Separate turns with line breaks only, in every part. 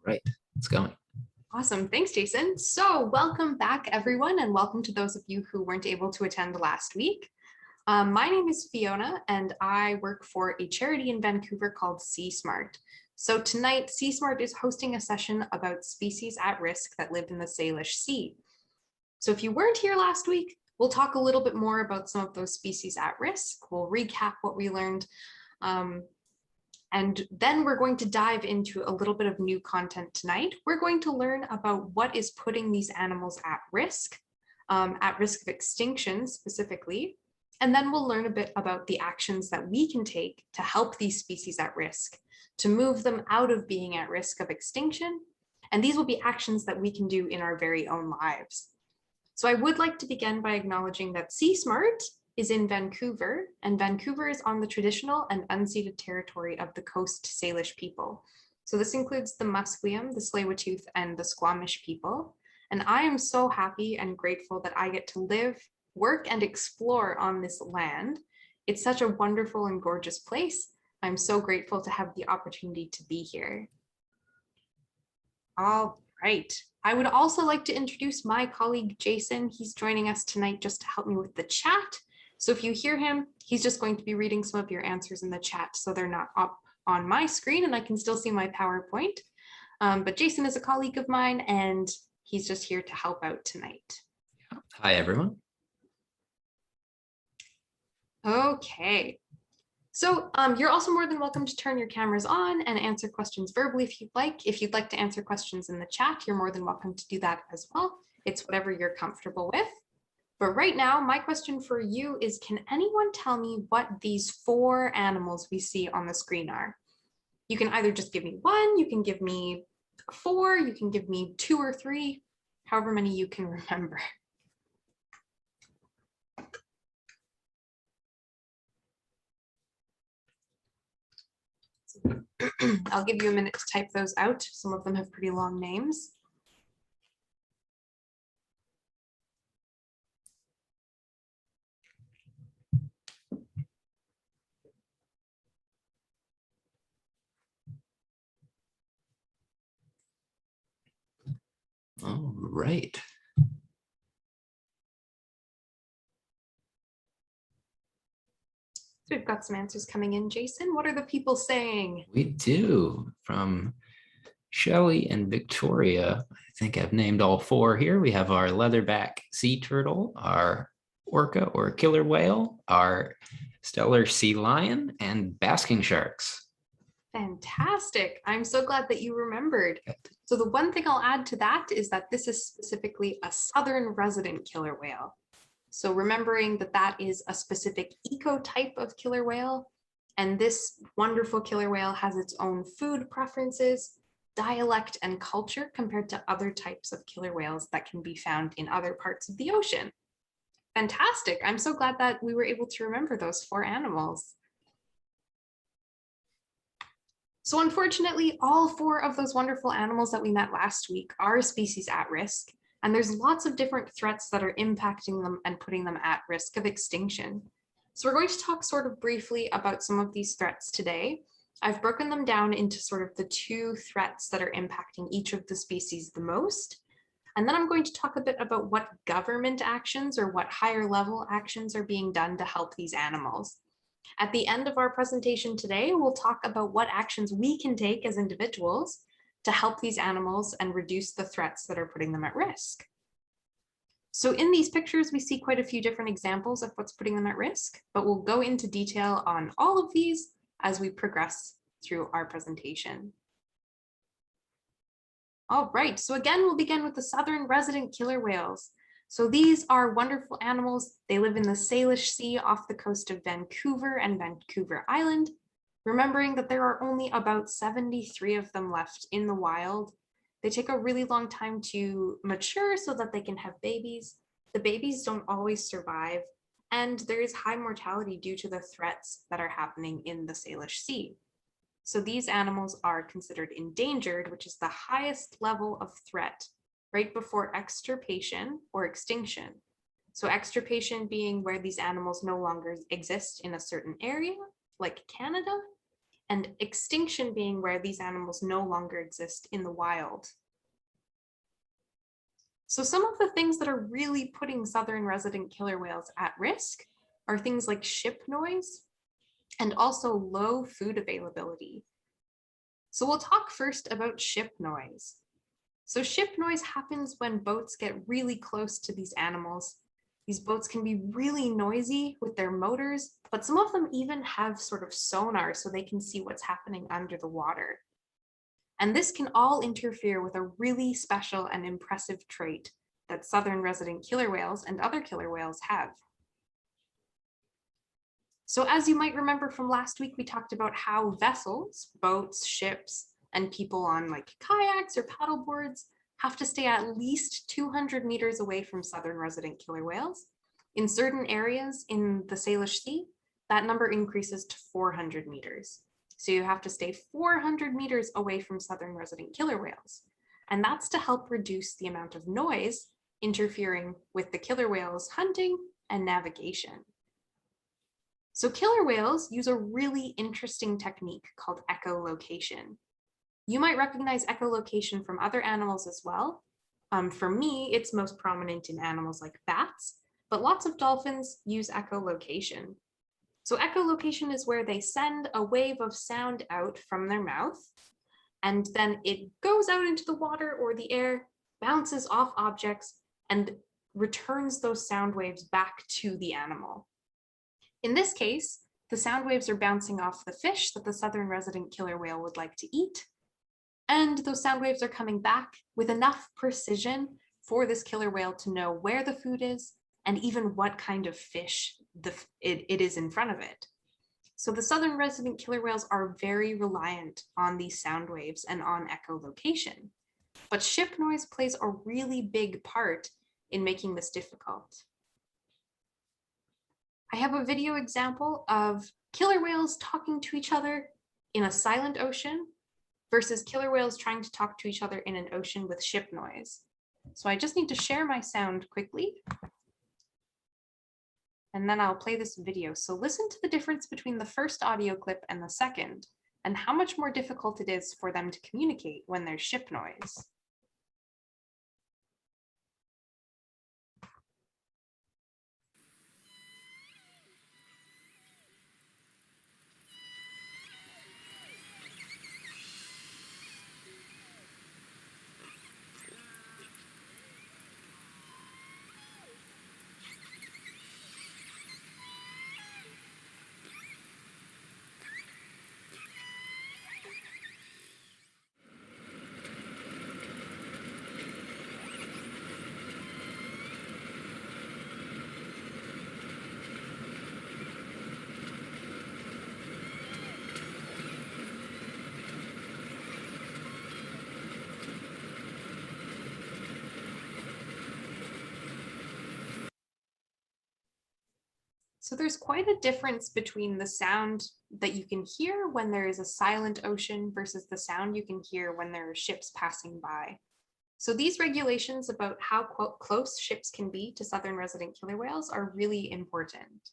Right, it's going.
Awesome. Thanks, Jason. So welcome back, everyone, and welcome to those of you who weren't able to attend last week. My name is Fiona, and I work for a charity in Vancouver called Sea Smart. So tonight, Sea Smart is hosting a session about species at risk that live in the Salish Sea. So if you weren't here last week, we'll talk a little bit more about some of those species at risk. We'll recap what we learned. And then we're going to dive into a little bit of new content tonight. We're going to learn about what is putting these animals at risk of extinction specifically. And then we'll learn a bit about the actions that we can take to help these species at risk, to move them out of being at risk of extinction. And these will be actions that we can do in our very own lives. So I would like to begin by acknowledging that Sea Smart is in Vancouver, and Vancouver is on the traditional and unceded territory of the Coast Salish people. So this includes the Musqueam, the Tsleil-Waututh, and the Squamish people. And I am so happy and grateful that I get to live, work, and explore on this land. It's such a wonderful and gorgeous place. I'm so grateful to have the opportunity to be here. All right. I would also like to introduce my colleague, Jason. He's joining us tonight just to help me with the chat. So if you hear him, he's just going to be reading some of your answers in the chat so they're not up on my screen and I can still see my PowerPoint. But Jason is a colleague of mine and he's just here to help out tonight.
Hi, everyone.
Okay. So you're also more than welcome to turn your cameras on and answer questions verbally if you'd like. If you'd like to answer questions in the chat, you're more than welcome to do that as well. It's whatever you're comfortable with. But right now, my question for you is, can anyone tell me what these 4 animals we see on the screen are? You can either just give me 1, you can give me 4, you can give me 2 or 3, however many you can remember. I'll give you a minute to type those out. Some of them have pretty long names.
All right.
So we've got some answers coming in. Jason, what are the people saying?
We do. From Shelley and Victoria, I think I've named all 4 here. We have our leatherback sea turtle, our orca or killer whale, our stellar sea lion, and basking sharks.
Fantastic. I'm so glad that you remembered. So the one thing I'll add to that is that this is specifically a southern resident killer whale. So remembering that that is a specific ecotype of killer whale, and this wonderful killer whale has its own food preferences, dialect, and culture compared to other types of killer whales that can be found in other parts of the ocean. Fantastic. I'm so glad that we were able to remember those 4 animals. So unfortunately, all 4 of those wonderful animals that we met last week are species at risk, and there's lots of different threats that are impacting them and putting them at risk of extinction. So we're going to talk sort of briefly about some of these threats today. I've broken them down into sort of the 2 threats that are impacting each of the species the most. And then I'm going to talk a bit about what government actions or what higher level actions are being done to help these animals. At the end of our presentation today, we'll talk about what actions we can take as individuals to help these animals and reduce the threats that are putting them at risk. So in these pictures, we see quite a few different examples of what's putting them at risk, but we'll go into detail on all of these as we progress through our presentation. All right, so again, we'll begin with the southern resident killer whales. So these are wonderful animals. They live in the Salish Sea off the coast of Vancouver and Vancouver Island, remembering that there are only about 73 of them left in the wild. They take a really long time to mature so that they can have babies. The babies don't always survive, and there is high mortality due to the threats that are happening in the Salish Sea. So these animals are considered endangered, which is the highest level of threat, right before extirpation or extinction. So extirpation being where these animals no longer exist in a certain area, like Canada, and extinction being where these animals no longer exist in the wild. So some of the things that are really putting southern resident killer whales at risk are things like ship noise and also low food availability. So we'll talk first about ship noise. So ship noise happens when boats get really close to these animals. These boats can be really noisy with their motors, but some of them even have sort of sonar so they can see what's happening under the water. And this can all interfere with a really special and impressive trait that southern resident killer whales and other killer whales have. So as you might remember from last week, we talked about how vessels, boats, ships, and people on like kayaks or paddle boards have to stay at least 200 meters away from southern resident killer whales. In certain areas in the Salish Sea, that number increases to 400 meters. So you have to stay 400 meters away from southern resident killer whales. And that's to help reduce the amount of noise interfering with the killer whales' hunting and navigation. So killer whales use a really interesting technique called echolocation. You might recognize echolocation from other animals as well. For me, it's most prominent in animals like bats, but lots of dolphins use echolocation. So echolocation is where they send a wave of sound out from their mouth, and then it goes out into the water or the air, bounces off objects, and returns those sound waves back to the animal. In this case, the sound waves are bouncing off the fish that the southern resident killer whale would like to eat, and those sound waves are coming back with enough precision for this killer whale to know where the food is and even what kind of fish it is in front of it. So the southern resident killer whales are very reliant on these sound waves and on echolocation. But ship noise plays a really big part in making this difficult. I have a video example of killer whales talking to each other in a silent ocean versus killer whales trying to talk to each other in an ocean with ship noise. So I just need to share my sound quickly, and then I'll play this video. So listen to the difference between the first audio clip and the second, and how much more difficult it is for them to communicate when there's ship noise. So there's quite a difference between the sound that you can hear when there is a silent ocean versus the sound you can hear when there are ships passing by. So these regulations about how close ships can be to southern resident killer whales are really important.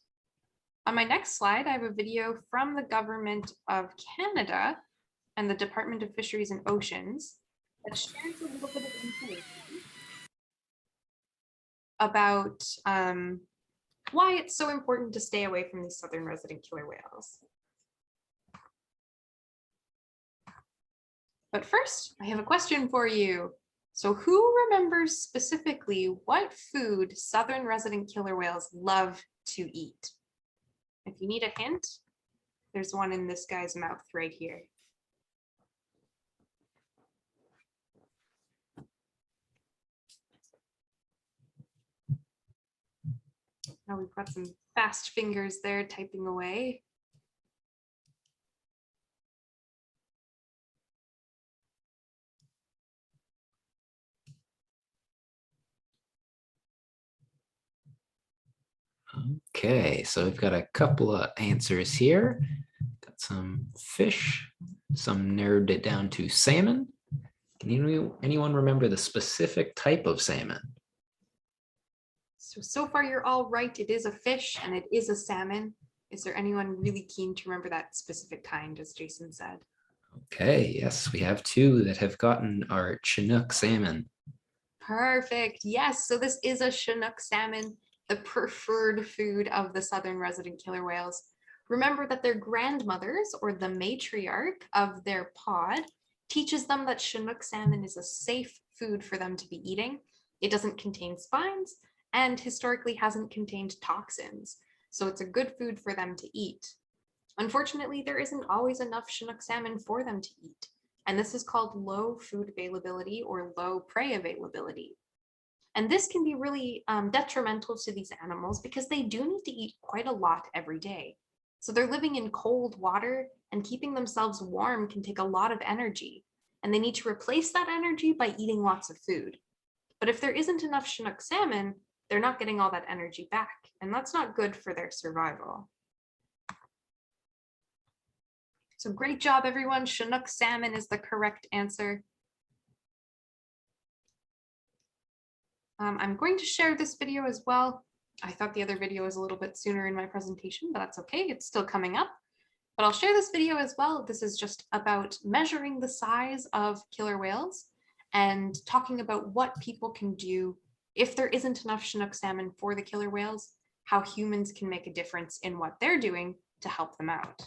On my next slide, I have a video from the Government of Canada and the Department of Fisheries and Oceans that shares a little bit of information about why it's so important to stay away from these southern resident killer whales. But first, I have a question for you. So who remembers specifically what food southern resident killer whales love to eat? If you need a hint, there's one in this guy's mouth right here. Now we've got some fast fingers there typing away.
Okay, so we've got a couple of answers here. Got some fish, some narrowed it down to salmon. Can anyone remember the specific type of salmon?
So far you're all right. It is a fish and it is a salmon. Is there anyone really keen to remember that specific kind, as Jason said?
Okay, yes, we have two that have gotten our Chinook salmon.
Perfect. Yes. So this is a Chinook salmon, the preferred food of the southern resident killer whales. Remember that their grandmothers, or the matriarch of their pod, teaches them that Chinook salmon is a safe food for them to be eating. It doesn't contain spines and historically hasn't contained toxins. So it's a good food for them to eat. Unfortunately, there isn't always enough Chinook salmon for them to eat, and this is called low food availability or low prey availability. And this can be really detrimental to these animals because they do need to eat quite a lot every day. So they're living in cold water, and keeping themselves warm can take a lot of energy, and they need to replace that energy by eating lots of food. But if there isn't enough Chinook salmon, they're not getting all that energy back, and that's not good for their survival. So great job, everyone. Chinook salmon is the correct answer. I'm going to share this video as well. I thought the other video was a little bit sooner in my presentation, but that's okay. It's still coming up. But I'll share this video as well. This is just about measuring the size of killer whales and talking about what people can do if there isn't enough Chinook salmon for the killer whales, how humans can make a difference in what they're doing to help them out.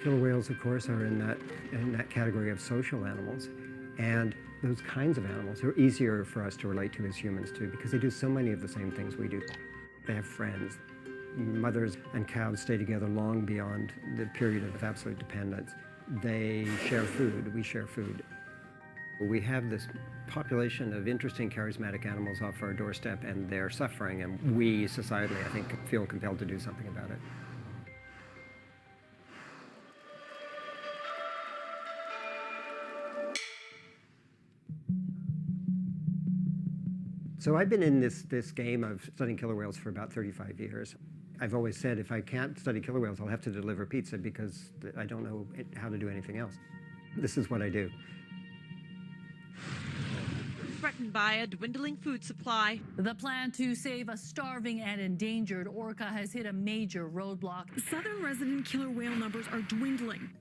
Killer whales, of course, are in that category of social animals. And those kinds of animals are easier for us to relate to as humans, too, because they do so many of the same things we do. They have friends. Mothers and calves stay together long beyond the period of absolute dependence. They share food. We share food. We have this population of interesting, charismatic animals off our doorstep, and they're suffering, and we, societally, I think, feel compelled to do something about it. So I've been in this game of studying killer whales for about 35 years. I've always said if I can't study killer whales, I'll have to deliver pizza because I don't know how to do anything else. This is what I do.
Threatened by a dwindling food supply.
The plan to save a starving and endangered orca has hit a major roadblock.
Southern resident killer whale numbers are dwindling.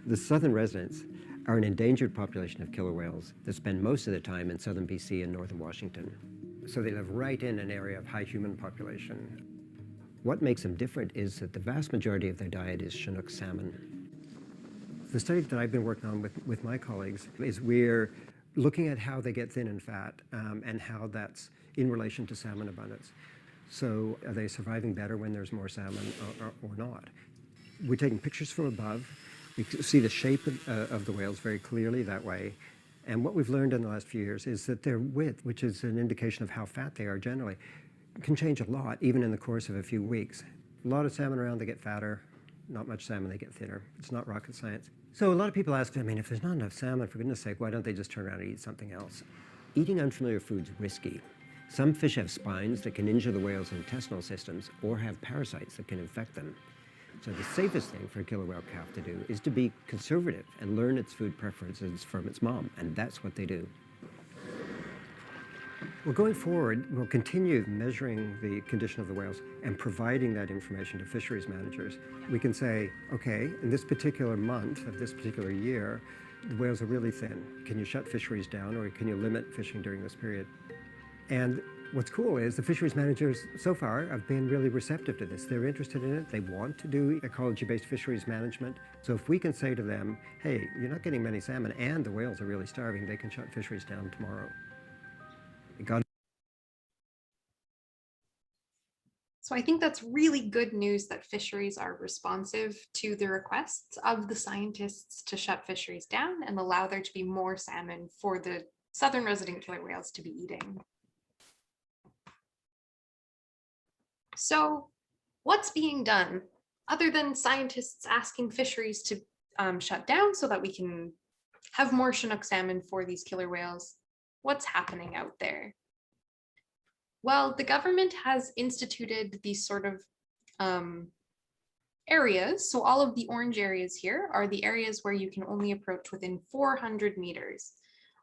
The southern residents are an endangered population of killer whales that spend most of the time in southern BC and northern Washington. So they live right in an area of high human population. What makes them different is that the vast majority of their diet is Chinook salmon. The study that I've been working on with my colleagues is we're looking at how they get thin and fat and how that's in relation to salmon abundance. So are they surviving better when there's more salmon or not? We're taking pictures from above. We can see the shape of the whales very clearly that way. And what we've learned in the last few years is that their width, which is an indication of how fat they are generally, can change a lot, even in the course of a few weeks. A lot of salmon around, they get fatter. Not much salmon, they get thinner. It's not rocket science. So a lot of people ask, I mean, if there's not enough salmon, for goodness sake, why don't they just turn around and eat something else? Eating unfamiliar food's risky. Some fish have spines that can injure the whale's intestinal systems or have parasites that can infect them. So the safest thing for a killer whale calf to do is to be conservative and learn its food preferences from its mom, and that's what they do. Well, going forward, we'll continue measuring the condition of the whales and providing that information to fisheries managers. We can say, okay, in this particular month of this particular year, the whales are really thin. Can you shut fisheries down, or can you limit fishing during this period? And what's cool is the fisheries managers so far have been really receptive to this. They're interested in it. They want to do ecology-based fisheries management. So if we can say to them, hey, you're not getting many salmon and the whales are really starving, they can shut fisheries down tomorrow.
So I think that's really good news that fisheries are responsive to the requests of the scientists to shut fisheries down and allow there to be more salmon for the southern resident killer whales to be eating. So what's being done other than scientists asking fisheries to shut down so that we can have more Chinook salmon for these killer whales? What's happening out there? Well, the government has instituted these sort of areas. So all of the orange areas here are the areas where you can only approach within 400 meters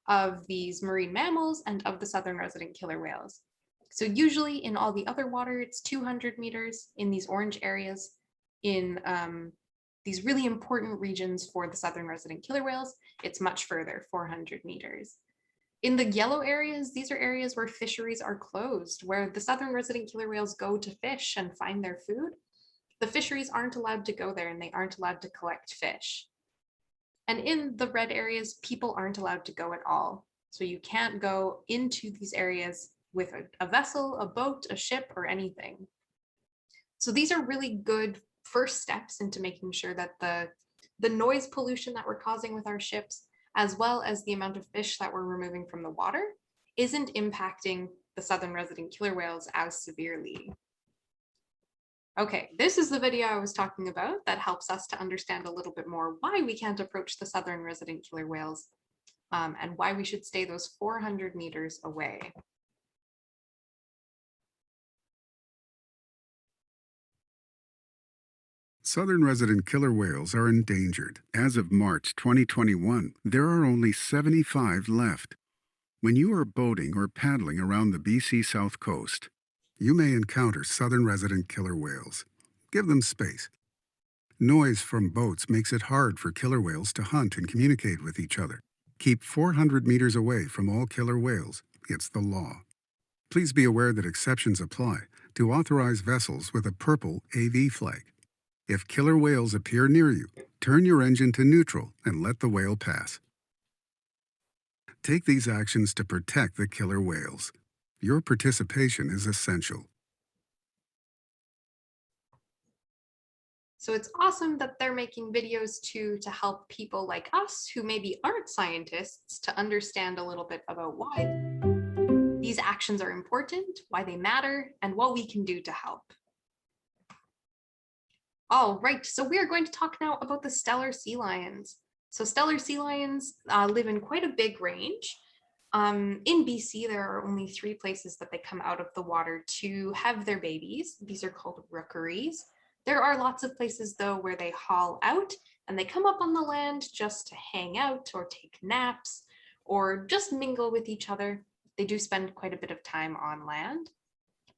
of these marine mammals and of the southern resident killer whales. So usually in all the other water, it's 200 meters. In these orange areas, in these really important regions for the southern resident killer whales, it's much further, 400 meters. In the yellow areas, these are areas where fisheries are closed, where the southern resident killer whales go to fish and find their food. The fisheries aren't allowed to go there and they aren't allowed to collect fish. And in the red areas, people aren't allowed to go at all. So you can't go into these areas with a vessel, a boat, a ship, or anything. So these are really good first steps into making sure that the noise pollution that we're causing with our ships, as well as the amount of fish that we're removing from the water, isn't impacting the southern resident killer whales as severely. Okay, this is the video I was talking about that helps us to understand a little bit more why we can't approach the southern resident killer whales and why we should stay those 400 meters away.
Southern resident killer whales are endangered. As of March 2021, there are only 75 left. When you are boating or paddling around the BC South Coast, you may encounter southern resident killer whales. Give them space. Noise from boats makes it hard for killer whales to hunt and communicate with each other. Keep 400 meters away from all killer whales. It's the law. Please be aware that exceptions apply to authorized vessels with a purple AV flag. If killer whales appear near you, turn your engine to neutral and let the whale pass. Take these actions to protect the killer whales. Your participation is essential.
So it's awesome that they're making videos to help people like us who maybe aren't scientists to understand a little bit about why these actions are important, why they matter, and what we can do to help. All right, so we are going to talk now about the stellar sea lions. So stellar sea lions live in quite a big range. In BC, there are only 3 places that they come out of the water to have their babies. These are called rookeries. There are lots of places though where they haul out and they come up on the land just to hang out or take naps or just mingle with each other. They do spend quite a bit of time on land.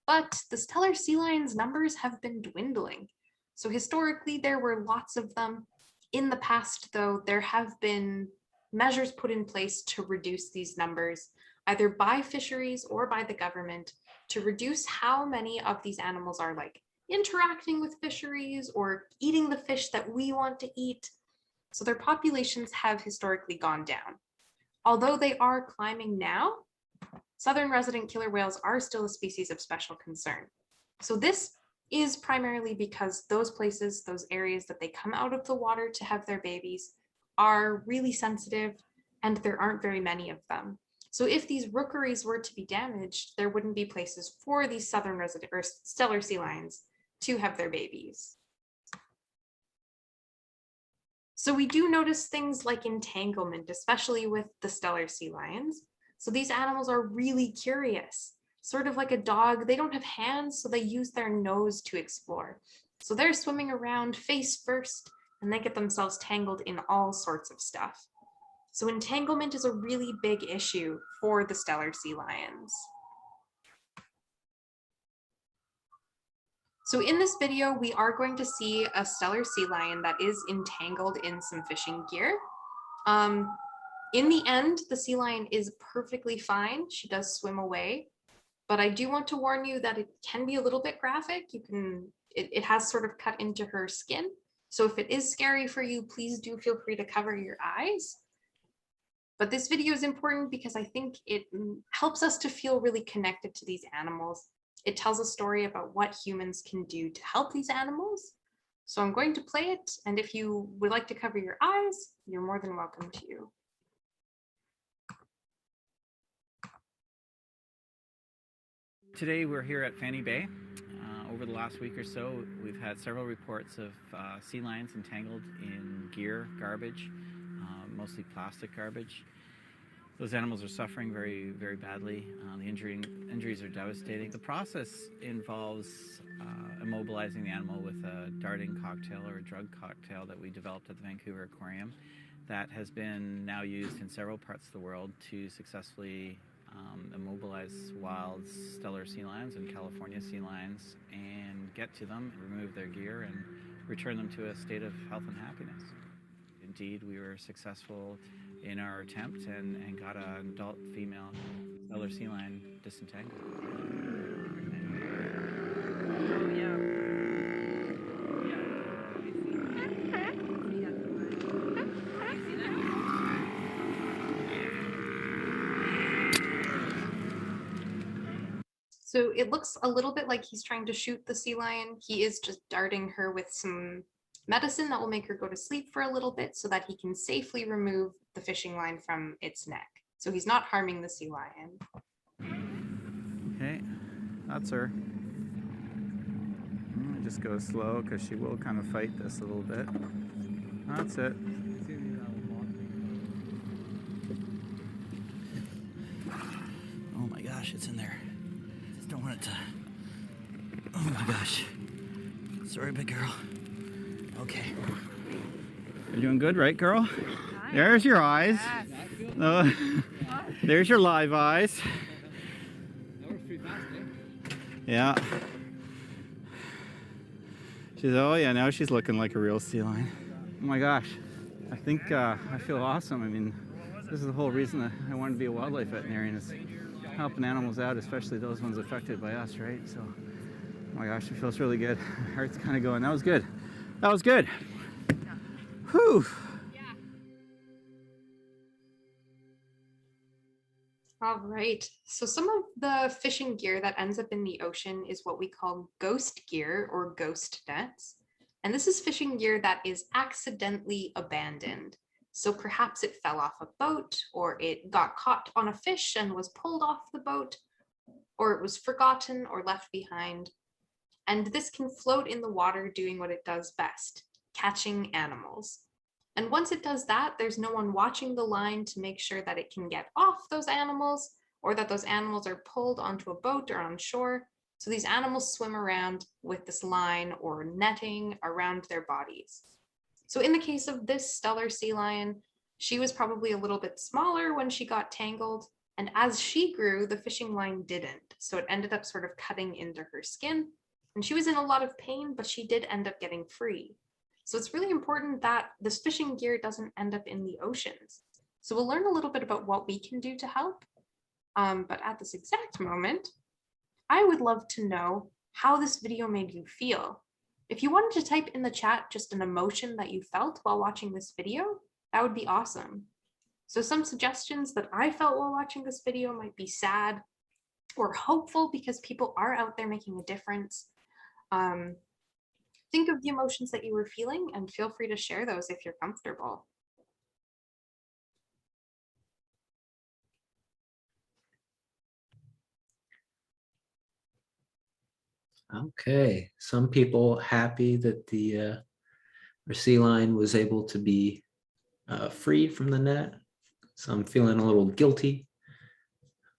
But the stellar sea lions numbers have been dwindling. So historically, there were lots of them. In the past, though, there have been measures put in place to reduce these numbers, either by fisheries or by the government, to reduce how many of these animals are like interacting with fisheries or eating the fish that we want to eat. So their populations have historically gone down. Although they are climbing now, southern resident killer whales are still a species of special concern. So this is primarily because those places, those areas that they come out of the water to have their babies are really sensitive and there aren't very many of them. So if these rookeries were to be damaged, there wouldn't be places for these southern resident or stellar sea lions to have their babies. So we do notice things like entanglement, especially with the stellar sea lions. So these animals are really curious. Sort of like a dog, they don't have hands, so they use their nose to explore. So they're swimming around face first, and they get themselves tangled in all sorts of stuff. So entanglement is a really big issue for the stellar sea lions. So in this video, we are going to see a stellar sea lion that is entangled in some fishing gear. In the end, the sea lion is perfectly fine. She does swim away. But I do want to warn you that it can be a little bit graphic. It has sort of cut into her skin. So if it is scary for you, please do feel free to cover your eyes. But this video is important because I think it helps us to feel really connected to these animals. It tells a story about what humans can do to help these animals. So I'm going to play it. And if you would like to cover your eyes, you're more than welcome to.
Today we're here at Fanny Bay. Over the last week or so, we've had several reports of sea lions entangled in gear, garbage, mostly plastic garbage. Those animals are suffering very, very badly. The injuries are devastating. The process involves immobilizing the animal with a darting cocktail or a drug cocktail that we developed at the Vancouver Aquarium that has been now used in several parts of the world to successfully immobilize wild stellar sea lions and California sea lions and get to them, remove their gear, and return them to a state of health and happiness. Indeed, we were successful in our attempt and got an adult female stellar sea lion disentangled.
Oh, yeah.
So it looks a little bit like he's trying to shoot the sea lion. He is just darting her with some medicine that will make her go to sleep for a little bit so that he can safely remove the fishing line from its neck. So he's not harming the sea lion.
Okay, that's her. Just go slow because she will kind of fight this a little bit. That's it. Oh my gosh, it's in there. Just don't want it to. Oh my gosh. Sorry, big girl. Okay. You're doing good, right, girl?
Hi.
There's your eyes.
Yes.
There's your live eyes. Yeah. She's, oh yeah, now she's looking like a real sea lion. Oh my gosh. I think I feel awesome. I mean, this is the whole reason that I wanted to be a wildlife veterinarian, is helping animals out, especially those ones affected by us, right? So, oh my gosh, it feels really good. My heart's kind of going. That was good. That was good. Whew.
All right. So some of the fishing gear that ends up in the ocean is what we call ghost gear or ghost nets. And this is fishing gear that is accidentally abandoned. So perhaps it fell off a boat, or it got caught on a fish and was pulled off the boat, or it was forgotten or left behind. And this can float in the water doing what it does best, catching animals. And once it does that, there's no one watching the line to make sure that it can get off those animals, or that those animals are pulled onto a boat or on shore. So these animals swim around with this line or netting around their bodies. So in the case of this stellar sea lion, she was probably a little bit smaller when she got tangled. And as she grew, the fishing line didn't. So it ended up sort of cutting into her skin. And she was in a lot of pain, but she did end up getting free. So it's really important that this fishing gear doesn't end up in the oceans. So we'll learn a little bit about what we can do to help. But at this exact moment, I would love to know how this video made you feel. If you wanted to type in the chat just an emotion that you felt while watching this video, that would be awesome. So some suggestions that I felt while watching this video might be sad or hopeful, because people are out there making a difference. Think of the emotions that you were feeling and feel free to share those if you're comfortable.
Okay, some people happy that the sea lion was able to be freed from the net. Some feeling a little guilty,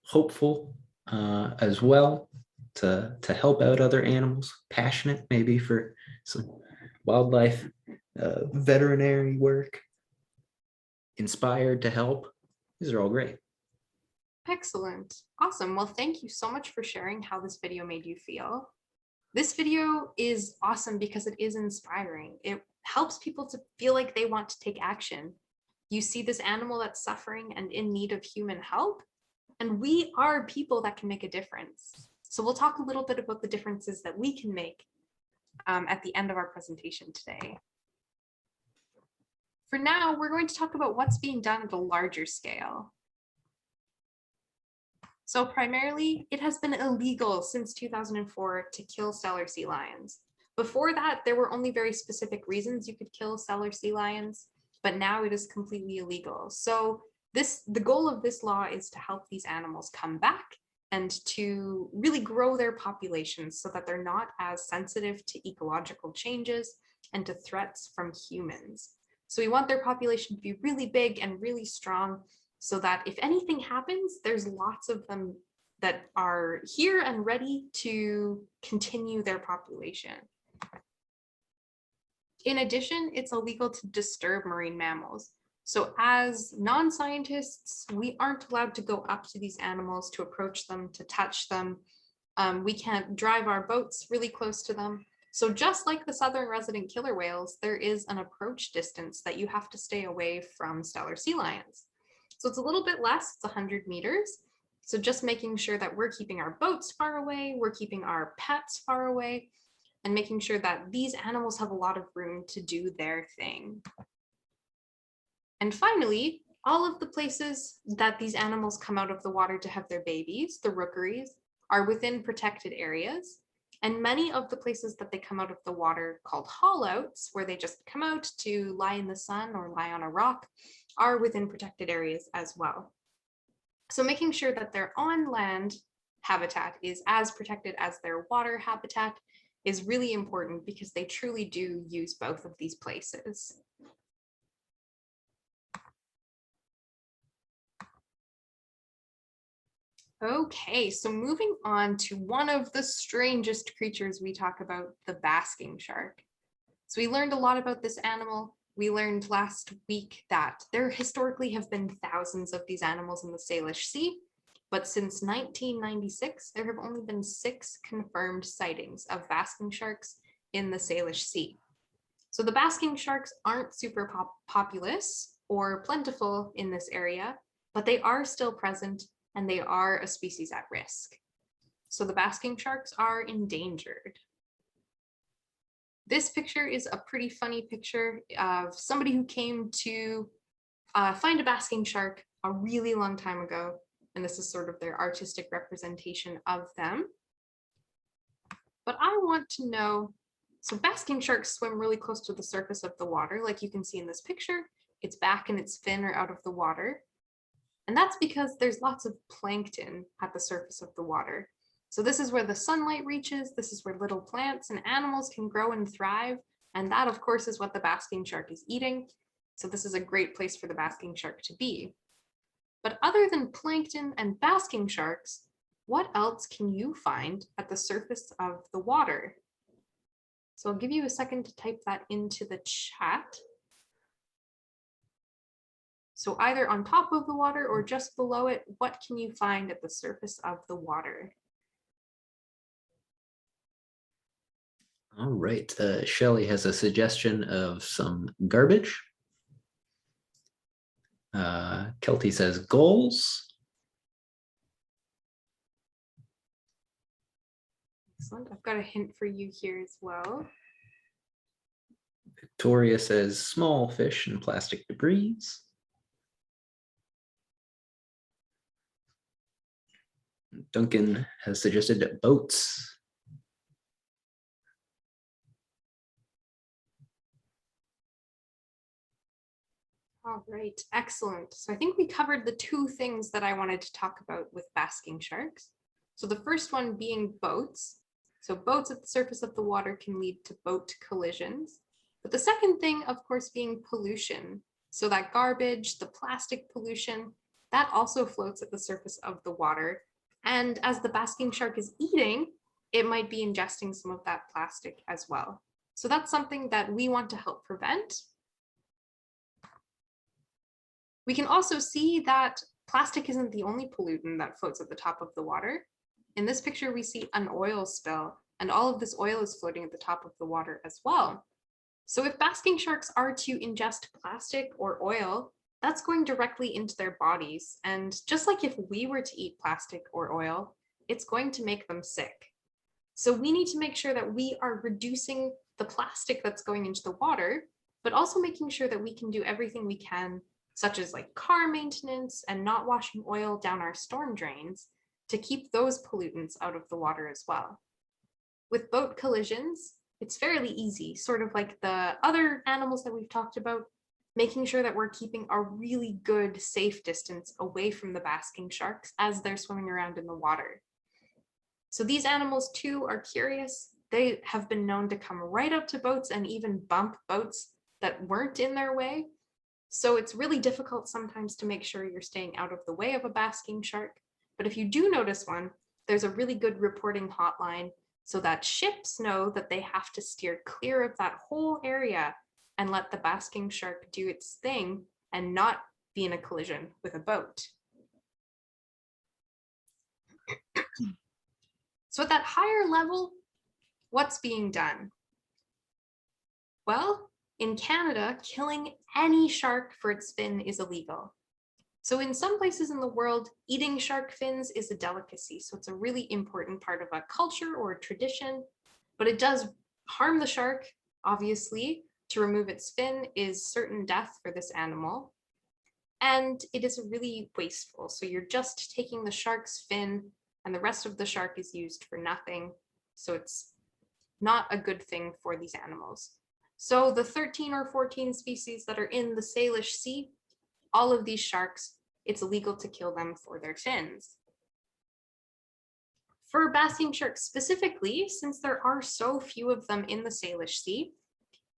hopeful as well to help out other animals, passionate maybe for some wildlife veterinary work, inspired to help. These are all great.
Excellent. Awesome. Well, thank you so much for sharing how this video made you feel. This video is awesome because it is inspiring. It helps people to feel like they want to take action. You see this animal that's suffering and in need of human help, and we are people that can make a difference. So we'll talk a little bit about the differences that we can make at the end of our presentation today. For now, we're going to talk about what's being done at a larger scale. So primarily, it has been illegal since 2004 to kill stellar sea lions. Before that, there were only very specific reasons you could kill stellar sea lions, but now it is completely illegal. So the goal of this law is to help these animals come back and to really grow their populations so that they're not as sensitive to ecological changes and to threats from humans. So we want their population to be really big and really strong, so that if anything happens, there's lots of them that are here and ready to continue their population. In addition, it's illegal to disturb marine mammals. So as non-scientists, we aren't allowed to go up to these animals, to approach them, to touch them. We can't drive our boats really close to them. So just like the southern resident killer whales, there is an approach distance that you have to stay away from stellar sea lions. So it's a little bit less, it's 100 meters. So just making sure that we're keeping our boats far away, we're keeping our pets far away, and making sure that these animals have a lot of room to do their thing. And finally, all of the places that these animals come out of the water to have their babies, the rookeries, are within protected areas. And many of the places that they come out of the water, called haulouts, where they just come out to lie in the sun or lie on a rock, are within protected areas as well. So making sure that their on-land habitat is as protected as their water habitat is really important, because they truly do use both of these places. Okay, so moving on to one of the strangest creatures we talk about, the basking shark. So we learned a lot about this animal. We learned last week that there historically have been thousands of these animals in the Salish Sea, but since 1996, there have only been 6 confirmed sightings of basking sharks in the Salish Sea. So the basking sharks aren't super populous or plentiful in this area, but they are still present, and they are a species at risk. So the basking sharks are endangered. This picture is a pretty funny picture of somebody who came to find a basking shark a really long time ago. And this is sort of their artistic representation of them. But I want to know, so basking sharks swim really close to the surface of the water, like you can see in this picture. Its back and its fin are out of the water. And that's because there's lots of plankton at the surface of the water. So this is where the sunlight reaches. This is where little plants and animals can grow and thrive. And that, of course, is what the basking shark is eating. So this is a great place for the basking shark to be. But other than plankton and basking sharks, what else can you find at the surface of the water? So I'll give you a second to type that into the chat. So either on top of the water or just below it, what can you find at the surface of the water?
All right, Shelley has a suggestion of some garbage. Kelty says goals.
Excellent. I've got a hint for you here as well.
Victoria says small fish and plastic debris. Duncan has suggested boats.
All right, excellent. So I think we covered the 2 things that I wanted to talk about with basking sharks. So the first one being boats. So boats at the surface of the water can lead to boat collisions. But the second thing, of course, being pollution. So that garbage, the plastic pollution, that also floats at the surface of the water. And as the basking shark is eating, it might be ingesting some of that plastic as well. So that's something that we want to help prevent. We can also see that plastic isn't the only pollutant that floats at the top of the water. In this picture, we see an oil spill, and all of this oil is floating at the top of the water as well. So if basking sharks are to ingest plastic or oil, that's going directly into their bodies. And just like if we were to eat plastic or oil, it's going to make them sick. So we need to make sure that we are reducing the plastic that's going into the water, but also making sure that we can do everything we can, such as like car maintenance and not washing oil down our storm drains, to keep those pollutants out of the water as well. With boat collisions, it's fairly easy, sort of like the other animals that we've talked about, making sure that we're keeping a really good safe distance away from the basking sharks as they're swimming around in the water. So these animals too are curious. They have been known to come right up to boats and even bump boats that weren't in their way. So it's really difficult sometimes to make sure you're staying out of the way of a basking shark. But if you do notice one, there's a really good reporting hotline so that ships know that they have to steer clear of that whole area and let the basking shark do its thing and not be in a collision with a boat. So at that higher level, what's being done? Well, in Canada, killing any shark for its fin is illegal. So in some places in the world, eating shark fins is a delicacy. So it's a really important part of a culture or a tradition, but it does harm the shark, obviously. To remove its fin is certain death for this animal. And it is really wasteful. So you're just taking the shark's fin and the rest of the shark is used for nothing. So it's not a good thing for these animals. So the 13 or 14 species that are in the Salish Sea, all of these sharks, it's illegal to kill them for their fins. For basking sharks specifically, since there are so few of them in the Salish Sea,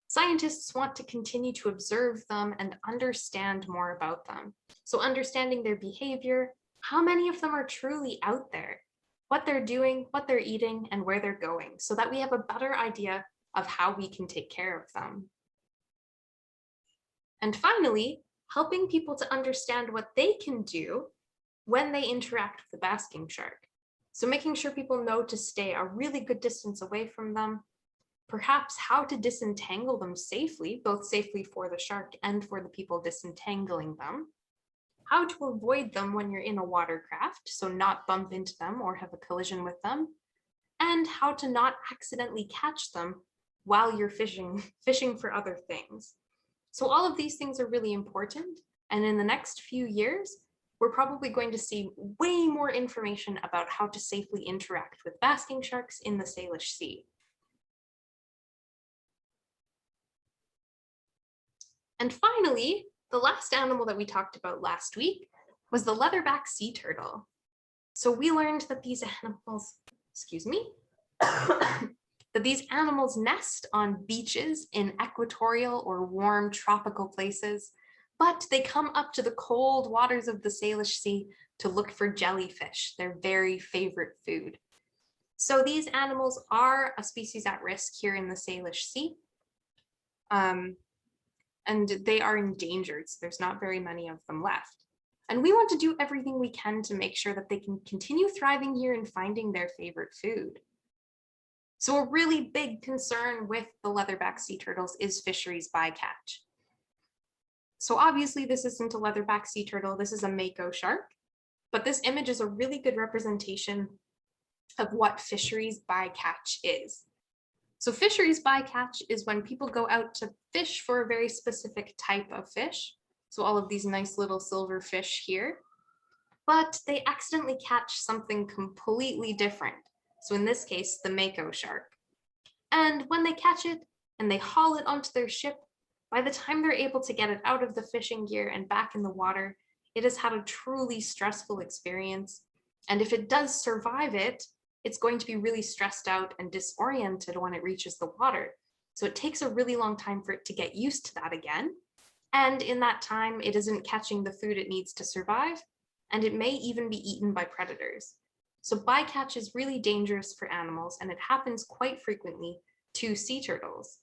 scientists want to continue to observe them and understand more about them. So understanding their behavior, how many of them are truly out there, what they're doing, what they're eating, and where they're going, so that we have a better idea of how we can take care of them. And finally, helping people to understand what they can do when they interact with the basking shark. So making sure people know to stay a really good distance away from them, perhaps how to disentangle them safely, both safely for the shark and for the people disentangling them, how to avoid them when you're in a watercraft, so not bump into them or have a collision with them, and how to not accidentally catch them while you're fishing for other things. So all of these things are really important. And in the next few years, we're probably going to see way more information about how to safely interact with basking sharks in the Salish Sea. And finally, the last animal that we talked about last week was the leatherback sea turtle. So we learned that these animals, that these animals nest on beaches in equatorial or warm tropical places, but they come up to the cold waters of the Salish Sea to look for jellyfish, their very favorite food. So these animals are a species at risk here in the Salish Sea. And they are endangered, so there's not very many of them left. And we want to do everything we can to make sure that they can continue thriving here and finding their favorite food. So a really big concern with the leatherback sea turtles is fisheries bycatch. So obviously this isn't a leatherback sea turtle, this is a mako shark, but this image is a really good representation of what fisheries bycatch is. So fisheries bycatch is when people go out to fish for a very specific type of fish. So all of these nice little silver fish here, but they accidentally catch something completely different. So in this case, the mako shark. And when they catch it and they haul it onto their ship, by the time they're able to get it out of the fishing gear and back in the water, it has had a truly stressful experience. And if it does survive it, it's going to be really stressed out and disoriented when it reaches the water. So it takes a really long time for it to get used to that again. And in that time, it isn't catching the food it needs to survive, and it may even be eaten by predators. So bycatch is really dangerous for animals, and it happens quite frequently to sea turtles.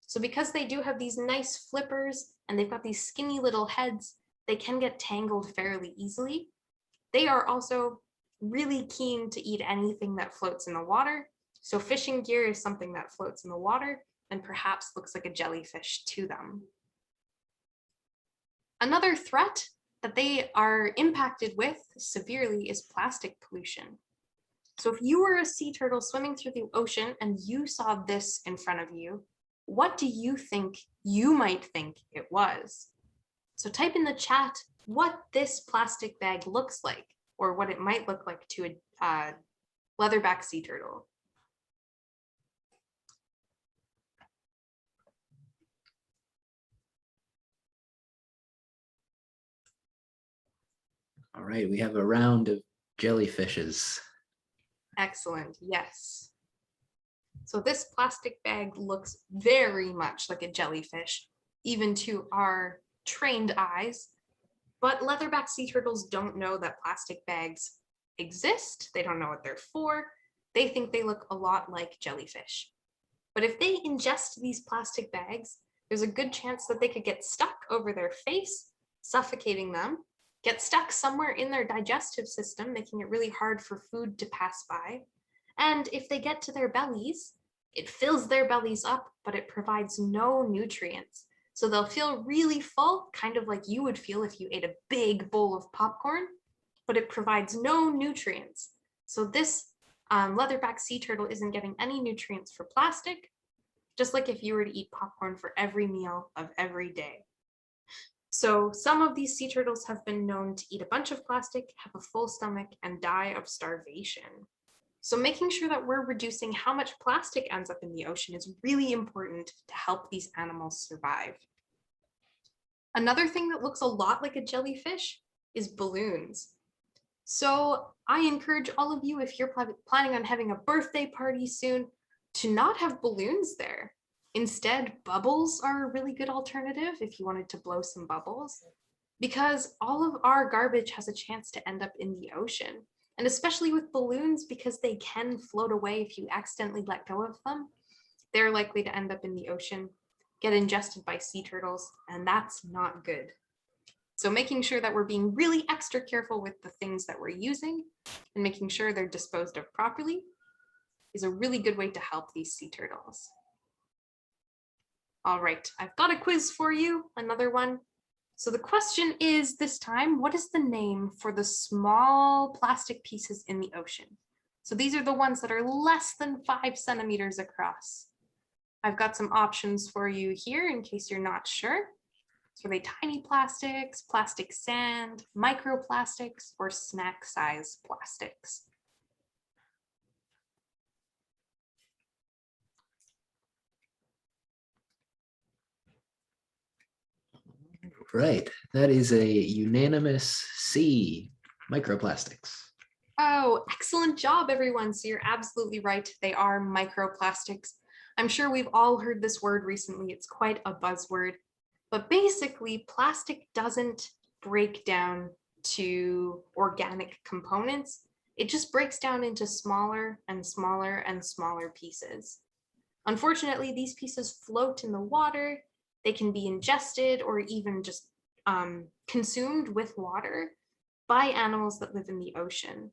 So because they do have these nice flippers and they've got these skinny little heads, they can get tangled fairly easily. They are also really keen to eat anything that floats in the water. So fishing gear is something that floats in the water and perhaps looks like a jellyfish to them. Another threat that they are impacted with severely is plastic pollution. So if you were a sea turtle swimming through the ocean and you saw this in front of you, what do you think you might think it was? So type in the chat what this plastic bag looks like, or what it might look like to a leatherback sea turtle.
All right, we have a round of jellyfishes.
Excellent, yes. So this plastic bag looks very much like a jellyfish, even to our trained eyes. But leatherback sea turtles don't know that plastic bags exist. They don't know what they're for. They think they look a lot like jellyfish. But if they ingest these plastic bags, there's a good chance that they could get stuck over their face, suffocating them, get stuck somewhere in their digestive system, making it really hard for food to pass by. And if they get to their bellies, it fills their bellies up, but it provides no nutrients. So they'll feel really full, kind of like you would feel if you ate a big bowl of popcorn, but it provides no nutrients. So this leatherback sea turtle isn't getting any nutrients for plastic, just like if you were to eat popcorn for every meal of every day. So some of these sea turtles have been known to eat a bunch of plastic, have a full stomach, and die of starvation. So making sure that we're reducing how much plastic ends up in the ocean is really important to help these animals survive. Another thing that looks a lot like a jellyfish is balloons. So I encourage all of you, if you're planning on having a birthday party soon, to not have balloons there. Instead, bubbles are a really good alternative if you wanted to blow some bubbles, because all of our garbage has a chance to end up in the ocean. And especially with balloons, because they can float away if you accidentally let go of them, they're likely to end up in the ocean, get ingested by sea turtles, and that's not good. So making sure that we're being really extra careful with the things that we're using and making sure they're disposed of properly is a really good way to help these sea turtles. All right, I've got a quiz for you, another one. So the question is this time, what is the name for the small plastic pieces in the ocean? So these are the ones that are less than 5 centimeters across. I've got some options for you here in case you're not sure. So are they tiny plastics, plastic sand, microplastics, or snack-size plastics?
Right, that is a unanimous C, microplastics.
Oh, excellent job, everyone. So you're absolutely right. They are microplastics. I'm sure we've all heard this word recently. It's quite a buzzword. But basically, plastic doesn't break down to organic components. It just breaks down into smaller and smaller and smaller pieces. Unfortunately, these pieces float in the water. They can be ingested or even just consumed with water by animals that live in the ocean.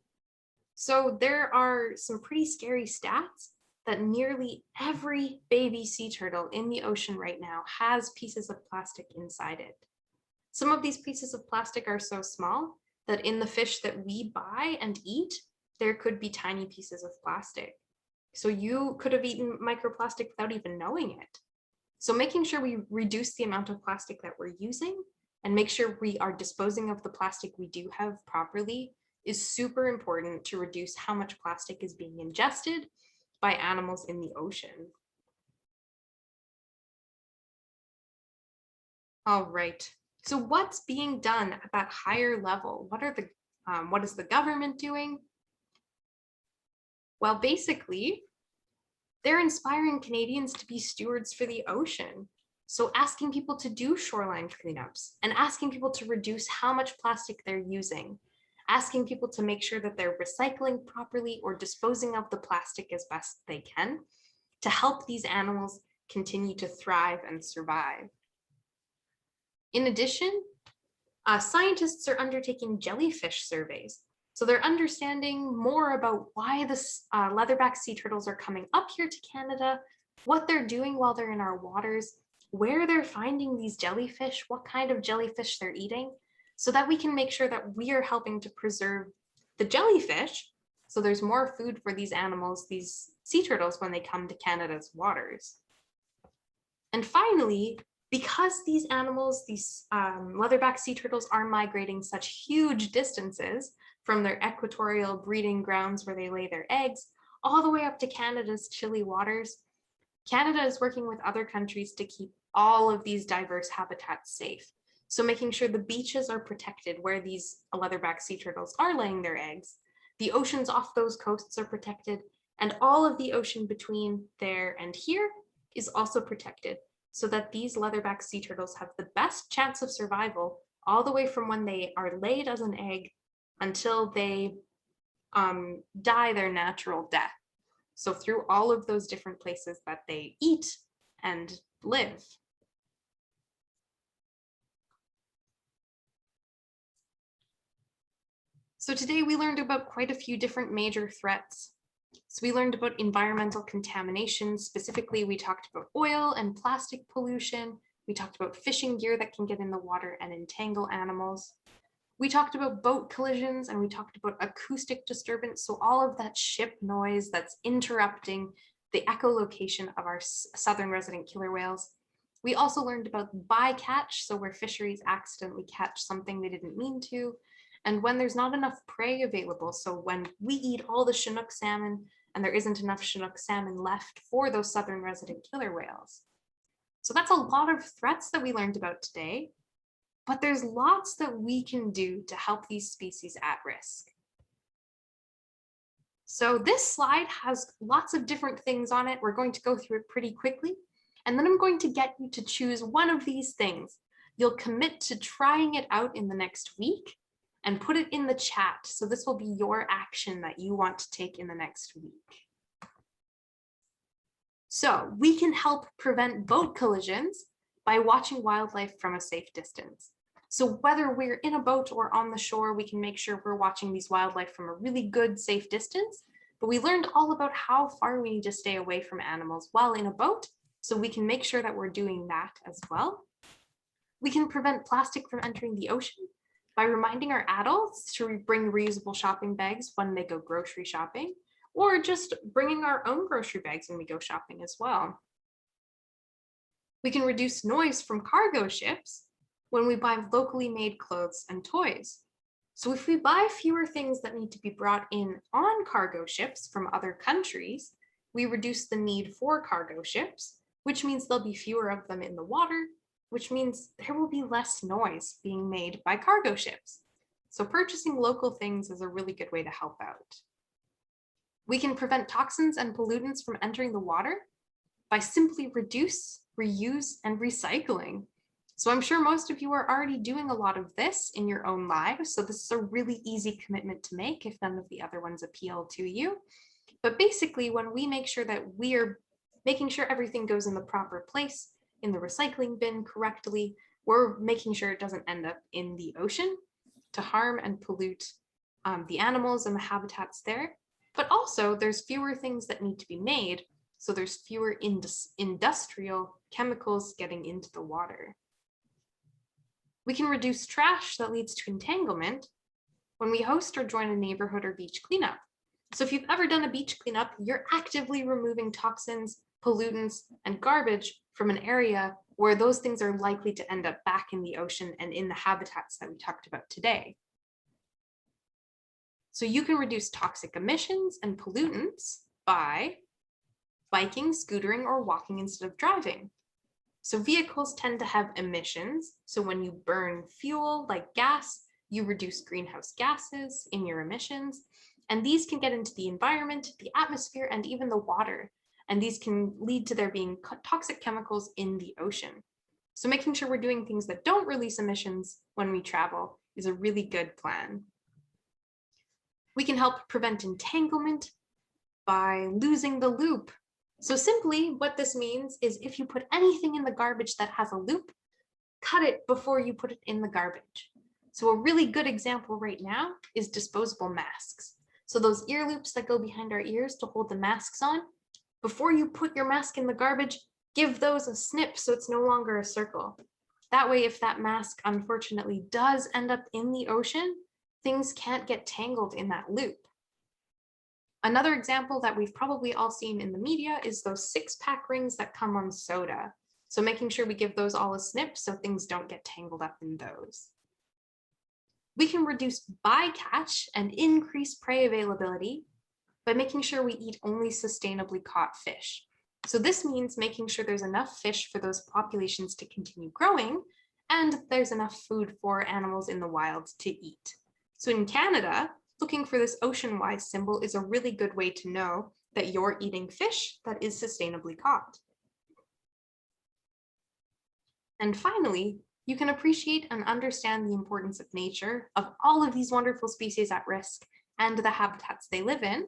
So there are some pretty scary stats that nearly every baby sea turtle in the ocean right now has pieces of plastic inside it. Some of these pieces of plastic are so small that in the fish that we buy and eat, there could be tiny pieces of plastic. So you could have eaten microplastic without even knowing it. So making sure we reduce the amount of plastic that we're using and make sure we are disposing of the plastic we do have properly is super important to reduce how much plastic is being ingested by animals in the ocean. All right, so what's being done at that higher level? What is the government doing? Well, basically, they're inspiring Canadians to be stewards for the ocean. So asking people to do shoreline cleanups and asking people to reduce how much plastic they're using, asking people to make sure that they're recycling properly or disposing of the plastic as best they can to help these animals continue to thrive and survive. In addition, scientists are undertaking jellyfish surveys. So they're understanding more about why the leatherback sea turtles are coming up here to Canada, what they're doing while they're in our waters, where they're finding these jellyfish, what kind of jellyfish they're eating, so that we can make sure that we are helping to preserve the jellyfish, so there's more food for these animals, these sea turtles, when they come to Canada's waters. And finally, because these animals, these leatherback sea turtles are migrating such huge distances from their equatorial breeding grounds where they lay their eggs, all the way up to Canada's chilly waters, Canada is working with other countries to keep all of these diverse habitats safe. So making sure the beaches are protected where these leatherback sea turtles are laying their eggs, the oceans off those coasts are protected, and all of the ocean between there and here is also protected, so that these leatherback sea turtles have the best chance of survival all the way from when they are laid as an egg until they die their natural death. So through all of those different places that they eat and live. So today we learned about quite a few different major threats. So we learned about environmental contamination. Specifically, we talked about oil and plastic pollution. We talked about fishing gear that can get in the water and entangle animals. We talked about boat collisions and we talked about acoustic disturbance. So all of that ship noise that's interrupting the echolocation of our southern resident killer whales. We also learned about bycatch, so where fisheries accidentally catch something they didn't mean to, and when there's not enough prey available. So when we eat all the Chinook salmon and there isn't enough Chinook salmon left for those southern resident killer whales. So that's a lot of threats that we learned about today, but there's lots that we can do to help these species at risk. So this slide has lots of different things on it. We're going to go through it pretty quickly, and then I'm going to get you to choose one of these things. You'll commit to trying it out in the next week and put it in the chat. So this will be your action that you want to take in the next week. So we can help prevent boat collisions by watching wildlife from a safe distance. So whether we're in a boat or on the shore, we can make sure we're watching these wildlife from a really good, safe distance. But we learned all about how far we need to stay away from animals while in a boat, so we can make sure that we're doing that as well. We can prevent plastic from entering the ocean by reminding our adults to bring reusable shopping bags when they go grocery shopping, or just bringing our own grocery bags when we go shopping as well. We can reduce noise from cargo ships when we buy locally made clothes and toys. So if we buy fewer things that need to be brought in on cargo ships from other countries, we reduce the need for cargo ships, which means there'll be fewer of them in the water, which means there will be less noise being made by cargo ships. So purchasing local things is a really good way to help out. We can prevent toxins and pollutants from entering the water by simply reduce, reuse, and recycling. So I'm sure most of you are already doing a lot of this in your own lives. So this is a really easy commitment to make if none of the other ones appeal to you. But basically, when we make sure that we are making sure everything goes in the proper place, in the recycling bin correctly, we're making sure it doesn't end up in the ocean to harm and pollute the animals and the habitats there. But also there's fewer things that need to be made. So there's fewer industrial chemicals getting into the water. We can reduce trash that leads to entanglement when we host or join a neighborhood or beach cleanup. So if you've ever done a beach cleanup, you're actively removing toxins, pollutants, and garbage from an area where those things are likely to end up back in the ocean and in the habitats that we talked about today. So you can reduce toxic emissions and pollutants by biking, scootering, or walking instead of driving. So vehicles tend to have emissions. So when you burn fuel like gas, you reduce greenhouse gases in your emissions. And these can get into the environment, the atmosphere, and even the water. And these can lead to there being toxic chemicals in the ocean. So making sure we're doing things that don't release emissions when we travel is a really good plan. We can help prevent entanglement by losing the loop. So simply what this means is if you put anything in the garbage that has a loop, cut it before you put it in the garbage. So a really good example right now is disposable masks. So those ear loops that go behind our ears to hold the masks on, before you put your mask in the garbage, give those a snip so it's no longer a circle. That way, if that mask unfortunately does end up in the ocean, things can't get tangled in that loop. Another example that we've probably all seen in the media is those 6-pack rings that come on soda. So making sure we give those all a snip so things don't get tangled up in those. We can reduce bycatch and increase prey availability by making sure we eat only sustainably caught fish. So this means making sure there's enough fish for those populations to continue growing and there's enough food for animals in the wild to eat. So in Canada, looking for this ocean-wise symbol is a really good way to know that you're eating fish that is sustainably caught. And finally, you can appreciate and understand the importance of nature, of all of these wonderful species at risk and the habitats they live in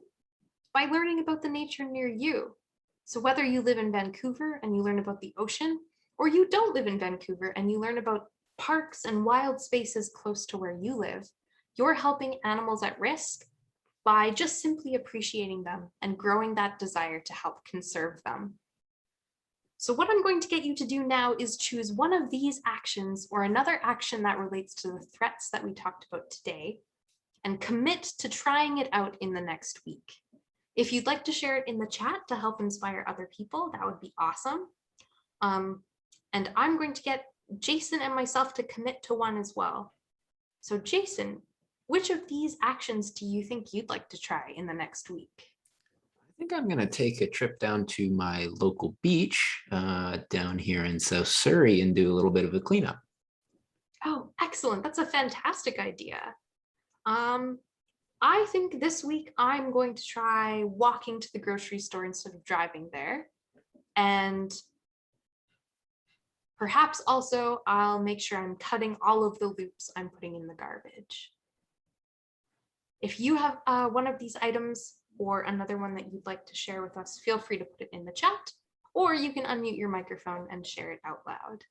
by learning about the nature near you. So whether you live in Vancouver and you learn about the ocean, or you don't live in Vancouver and you learn about parks and wild spaces close to where you live, you're helping animals at risk by just simply appreciating them and growing that desire to help conserve them. So what I'm going to get you to do now is choose one of these actions or another action that relates to the threats that we talked about today and commit to trying it out in the next week. If you'd like to share it in the chat to help inspire other people, that would be awesome. And I'm going to get Jason and myself to commit to one as well. So Jason, which of these actions do you think you'd like to try in the next week?
I think I'm going to take a trip down to my local beach down here in South Surrey and do a little bit of a cleanup.
Oh, excellent. That's a fantastic idea. I think this week I'm going to try walking to the grocery store instead of driving there. And perhaps also I'll make sure I'm cutting all of the loops I'm putting in the garbage. If you have one of these items or another one that you'd like to share with us, feel free to put it in the chat, or you can unmute your microphone and share it out loud.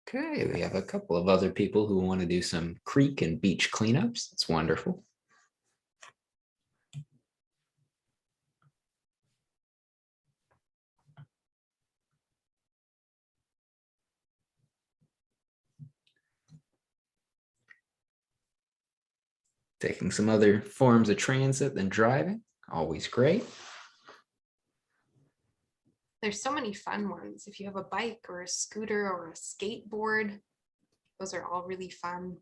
Okay, we have a couple of other people who want to do some creek and beach cleanups. That's wonderful. Taking some other forms of transit than driving, always great.
There's so many fun ones. If you have a bike or a scooter or a skateboard, those are all really fun.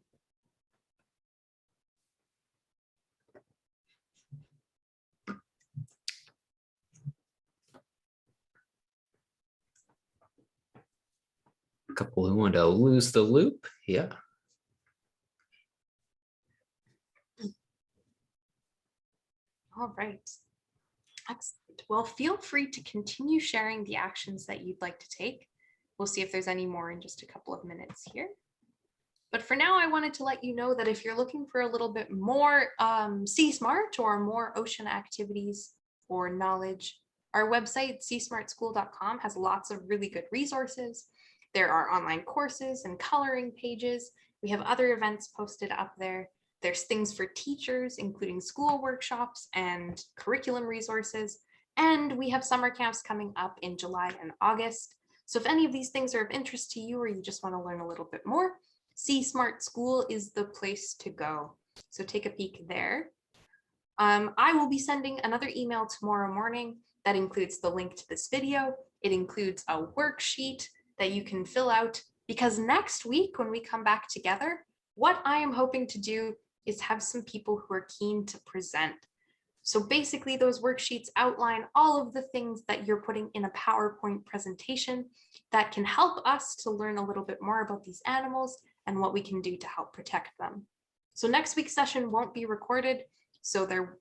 A couple who want to lose the loop, yeah.
All right. Excellent. Well, feel free to continue sharing the actions that you'd like to take. We'll see if there's any more in just a couple of minutes here. But for now, I wanted to let you know that if you're looking for a little bit more Sea Smart or more ocean activities or knowledge, our website, seasmartschool.com, has lots of really good resources. There are online courses and coloring pages. We have other events posted up there. There's things for teachers, including school workshops and curriculum resources. And we have summer camps coming up in July and August. So if any of these things are of interest to you or you just want to learn a little bit more, Sea Smart School is the place to go. So take a peek there. I will be sending another email tomorrow morning that includes the link to this video. It includes a worksheet that you can fill out, because next week when we come back together, what I am hoping to do is have some people who are keen to present. So basically those worksheets outline all of the things that you're putting in a PowerPoint presentation that can help us to learn a little bit more about these animals and what we can do to help protect them. So next week's session won't be recorded. So there,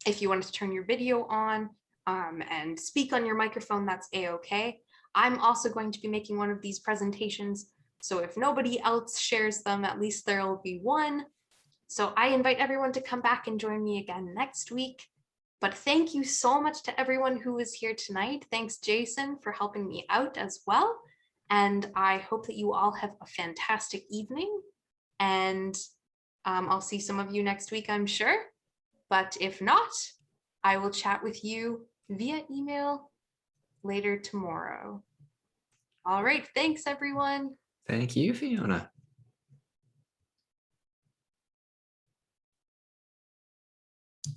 if you want to turn your video on and speak on your microphone, that's a-okay. I'm also going to be making one of these presentations. So if nobody else shares them, at least there will be one. So I invite everyone to come back and join me again next week. But thank you so much to everyone who was here tonight. Thanks, Jason, for helping me out as well. And I hope that you all have a fantastic evening. And I'll see some of you next week, I'm sure. But if not, I will chat with you via email later tomorrow. All right, thanks, everyone.
Thank you, Fiona.